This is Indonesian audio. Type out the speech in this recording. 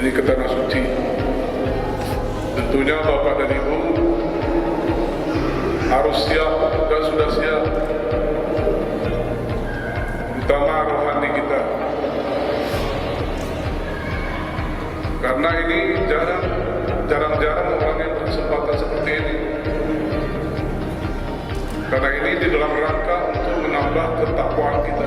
ini ke tanah suci. Tentunya Bapak dan Ibu harus siap dan sudah siap, terutama rohani kita, karena ini jarang-jarang orang yang berkesempatan seperti ini. Karena ini di dalam rangka untuk menambah ketakwaan kita.